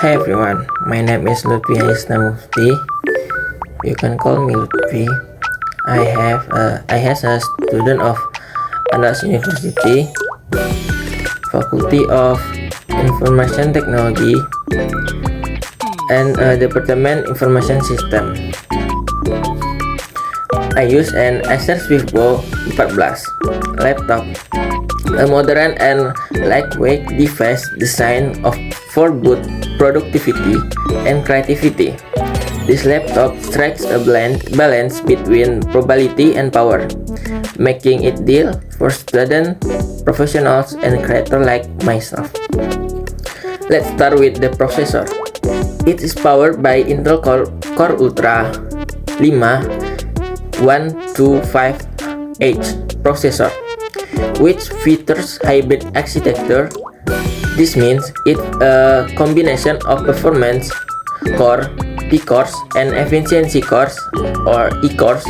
Hi everyone, my name is Lutfi Aisna Mufti. You can call me Lutfi. I has a student of Andalas University, Faculty of Information Technology, and Department Information System. I use an Acer SwiftBo 14 laptop, a modern and lightweight device designed for both productivity and creativity. This laptop strikes a balance between portability and power, making it ideal for students, professionals, and creators like myself. Let's start with the processor. It is powered by Intel Core Ultra 5125H processor, which features hybrid architecture. This means it's a combination of performance core, P-cores, and efficiency cores, or E-cores.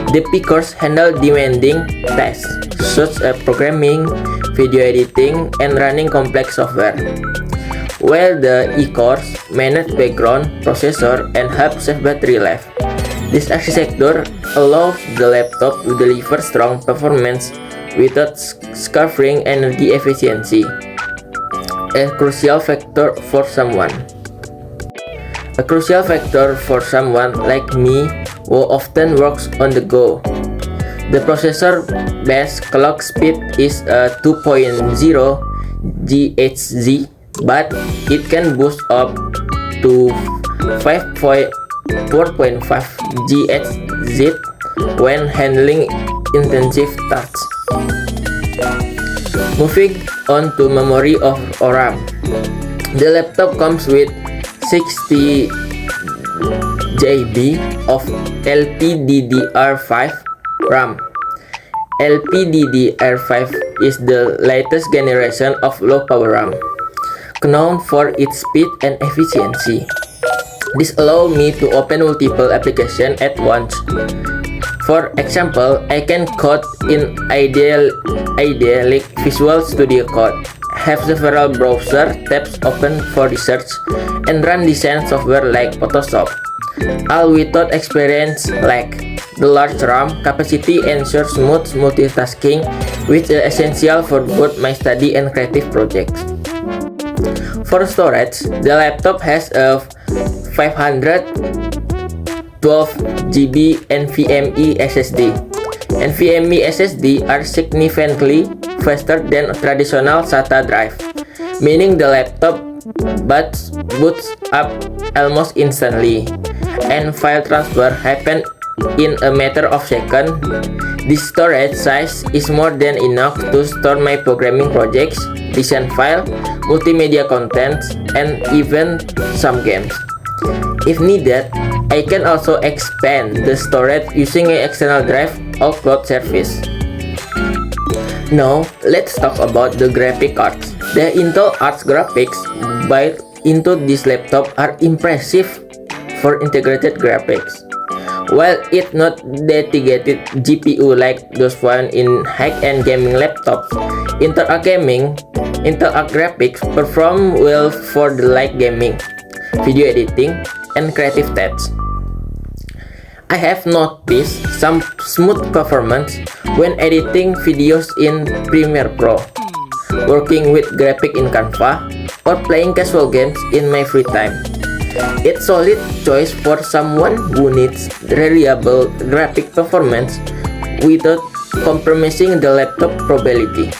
The P-cores handle demanding tasks such as programming, video editing, and running complex software, while the E-cores manage background processor and help save battery life. This architecture allows the laptop to deliver strong performance without scuffling energy efficiency, a crucial factor for someone like me who often works on the go. The processor base clock speed is 2.0 GHz, but it can boost up to 4.5 GHz when handling intensive tasks. Moving on to memory or RAM. The laptop comes with 60 GB of LPDDR5 RAM. LPDDR5 is the latest generation of low-power RAM, known for its speed and efficiency. This allows me to open multiple applications at once. For example, I can code in Idyllic Visual Studio Code, have several browser tabs open for research, and run design software like Photoshop, all without experience lag. The large RAM capacity ensures smooth multitasking, which is essential for both my study and creative projects. For storage, the laptop has a 512 GB NVMe SSD. NVMe SSD are significantly faster than traditional SATA drive, meaning the laptop boots up almost instantly, and file transfer happen in a matter of seconds. This storage size is more than enough to store my programming projects, design file, multimedia content, and even some games. If needed, I can also expand the storage using an external drive or cloud service. Now, let's talk about the graphic cards. The Intel Arc graphics built into this laptop are impressive for integrated graphics. While it's not dedicated GPU like those found in high-end gaming laptops, Intel Arc graphics perform well for the light gaming, video editing, and creative tasks. I have noticed some smooth performance when editing videos in Premiere Pro, working with graphics in Canva, or playing casual games in my free time. It's a solid choice for someone who needs reliable graphic performance without compromising the laptop portability.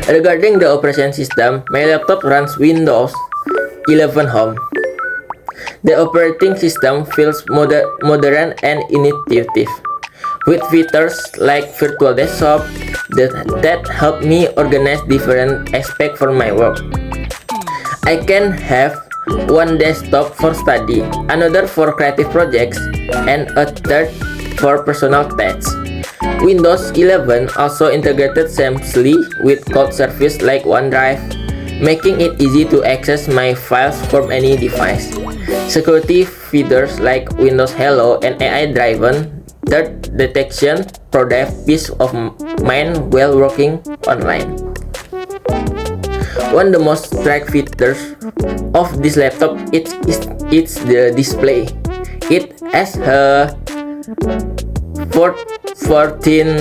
Regarding the operation system, my laptop runs Windows 11 Home. The operating system feels modern and intuitive, with features like virtual desktop that help me organize different aspects for my work. I can have one desktop for study, another for creative projects, and a third for personal tasks. Windows 11 also integrated seamlessly with cloud service like OneDrive, making it easy to access my files from any device. Security features like Windows Hello and AI-driven threat detection provide peace of mind while working online. One of the most striking features of this laptop is the display. It has a 14-inch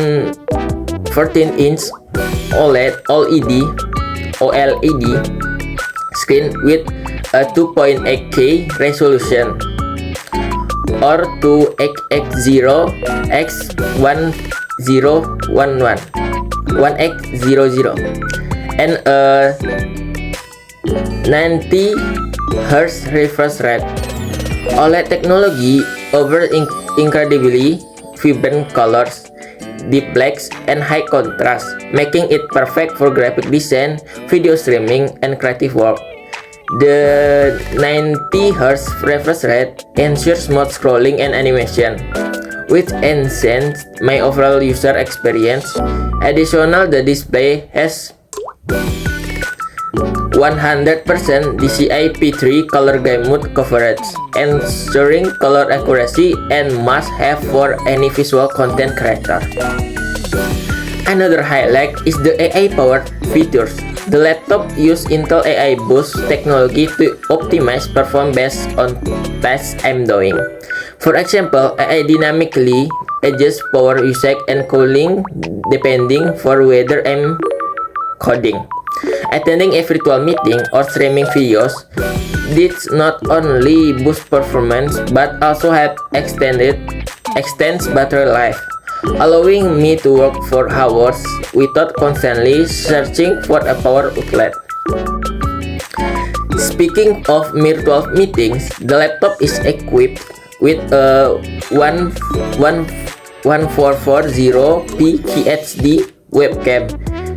OLED screen with a 2.8K resolution or 2x1011 and a 90 Hz refresh rate. OLED technology offers incredibly vibrant colors, deep blacks, and high contrast, making it perfect for graphic design, video streaming, and creative work. The 90 Hz refresh rate ensures smooth scrolling and animation, which enhances my overall user experience. Additionally, the display has 100% DCI-P3 color gamut coverage, ensuring color accuracy and must-have for any visual content creator. Another highlight is the AI-powered features. The laptop uses Intel AI Boost technology to optimize performance based on tasks I'm doing. For example, AI dynamically adjusts power usage and cooling depending for whether I'm coding, attending a virtual meeting, or streaming videos. This not only boosts performance but also extends battery life, allowing me to work for hours without constantly searching for a power outlet. Speaking of virtual meetings, the laptop is equipped with a 1440p QHD webcam.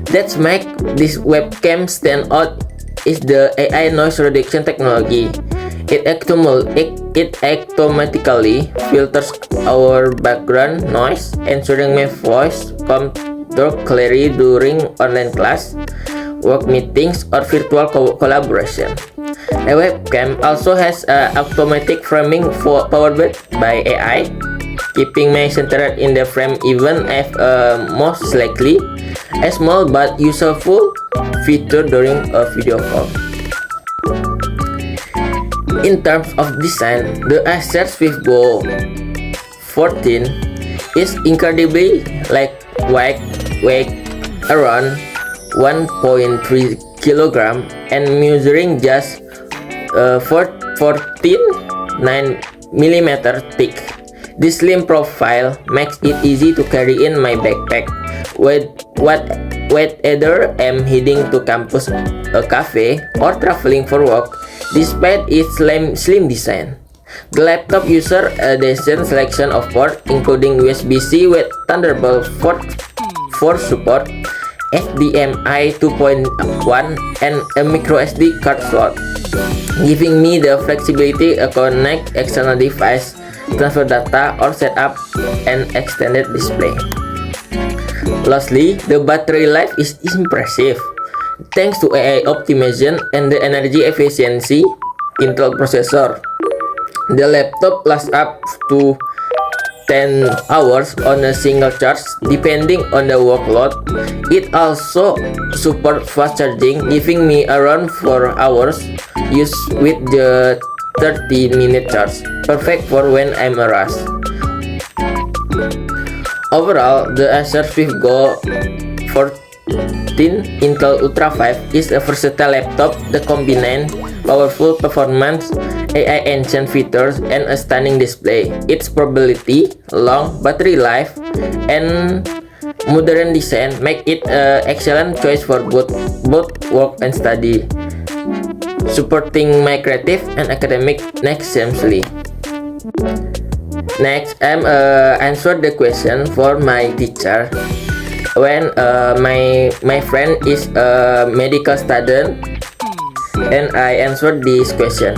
That makes this webcam stand out is the AI noise reduction technology. It automatically filters our background noise, ensuring my voice comes through clearly during online class, work meetings, or virtual collaboration. A webcam also has automatic framing powered by AI, keeping me centered in the frame even if most likely a small but useful feature during a video call. In terms of design, the Acer VivoBo 14 is incredibly lightweight, weight around 1.3 kg and measuring just 14.9mm thick. This slim profile makes it easy to carry in my backpack whether I'm heading to campus, a cafe, or traveling for work. Despite its slim design, the laptop uses a decent selection of ports, including USB-C with Thunderbolt 4 support, HDMI 2.1, and a microSD card slot, giving me the flexibility to connect external device, transfer data, or set up an extended display. Lastly, the battery life is impressive. Thanks to AI optimization and the energy efficiency Intel processor, the laptop lasts up to 10 hours on a single charge depending on the workload. It also supports fast charging, giving me around 4 hours use with the 30-minute charge, perfect for when I'm a rush. Overall, the Acer VivoBo 14 Intel Ultra 5 is a versatile laptop that combines powerful performance, AI-enhanced features, and a stunning display. Its portability, long battery life, and modern design make it an excellent choice for both work and study, supporting my creative and academic needs seamlessly. Next, I'm answer the question for my teacher. When my friend is a medical student, and I answered this question.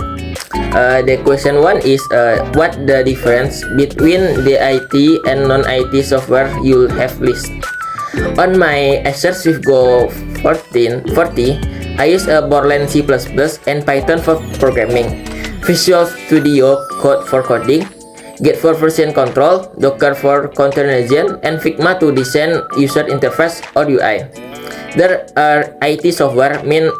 The question one is what the difference between the IT and non-IT software you have listed. On my Acer VivoBo 40, I use a Borland C++ and Python for programming, Visual Studio Code for coding, Git for version control, Docker for containerization, and Figma to design user interface or UI. There are IT software meant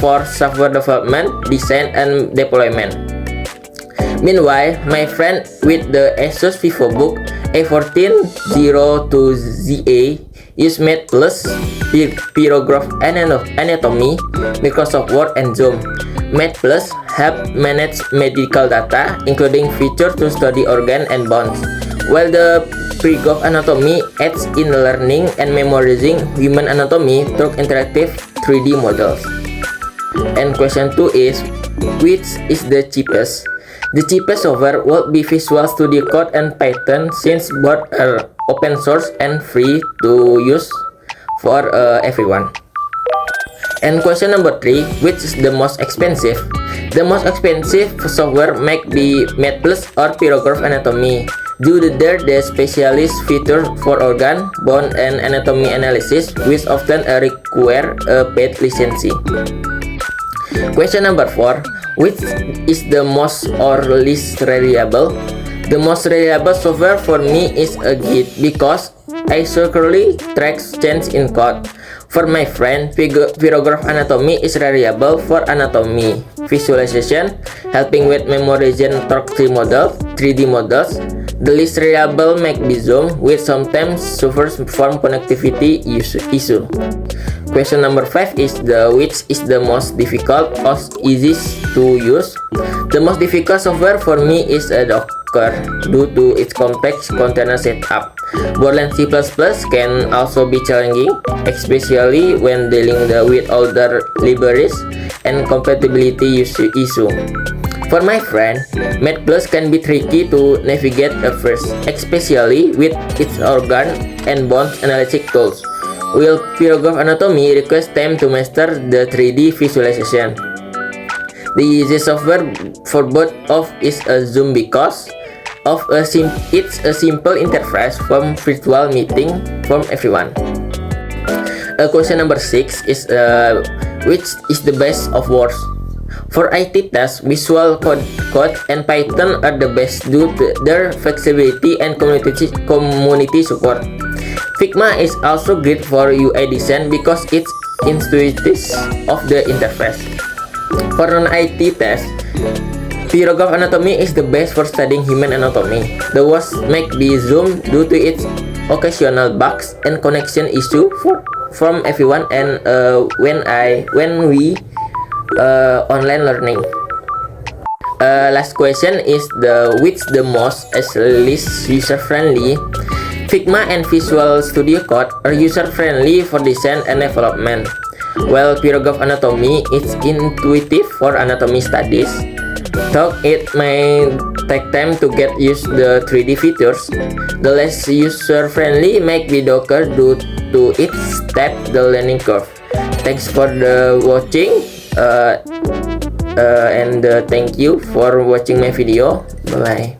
for software development, design, and deployment. Meanwhile, my friend with the Asus VivoBook A1402ZA use Math+, Pyrograph Anatomy, Microsoft Word, and Zoom. Math+ help manage medical data, including features to study organ and bones, while the Pyrograph Anatomy aids in learning and memorizing human anatomy through interactive 3D models. And question 2 is, which is the cheapest? The cheapest software will be Visual Studio Code and Python, since both are open source and free to use for everyone. And question number 3, which is the most expensive? The most expensive software might be Math+ or Pyrograph Anatomy, due to their specialist feature for organ, bone, and anatomy analysis, which often require a paid license. Question number 4, which is the most or least reliable? The most reliable software for me is a Git, because I securely tracks change in code. For my friend, Pyrograph Anatomy is reliable for anatomy visualization, helping with memorization through 3D models. The least reliable might be Zoom, which sometimes suffers from connectivity issue. Question number 5 is which is the most difficult or easiest to use? The most difficult software for me is Docker, due to its complex container setup. Borderline C++ can also be challenging, especially when dealing with older libraries and compatibility issue. For my friend, Math+ can be tricky to navigate at first, especially with its organ and bones analytic tools, while Pyrograph Anatomy requires time to master the 3D visualization. The easiest software for both of is Zoom, because of it's a simple interface from virtual meeting from everyone. Question number 6 is which is the best of worst? For IT tasks, Visual Code and Python are the best due to their flexibility and community support. Figma is also great for UI design because it's intuitive of the interface. For non-IT tasks, Pyrograph Anatomy is the best for studying human anatomy. The worst might be Zoom due to its occasional bugs and connection issue from everyone and when we online learning. Last question is which the most least user friendly? Figma and Visual Studio Code are user friendly for design and development, while Pyrograph Anatomy is intuitive for anatomy studies. Though it may take time to get used to the 3D features, the less user friendly might be Docker due to its steep the learning curve. Thanks for the watching. And thank you for watching my video. Bye bye.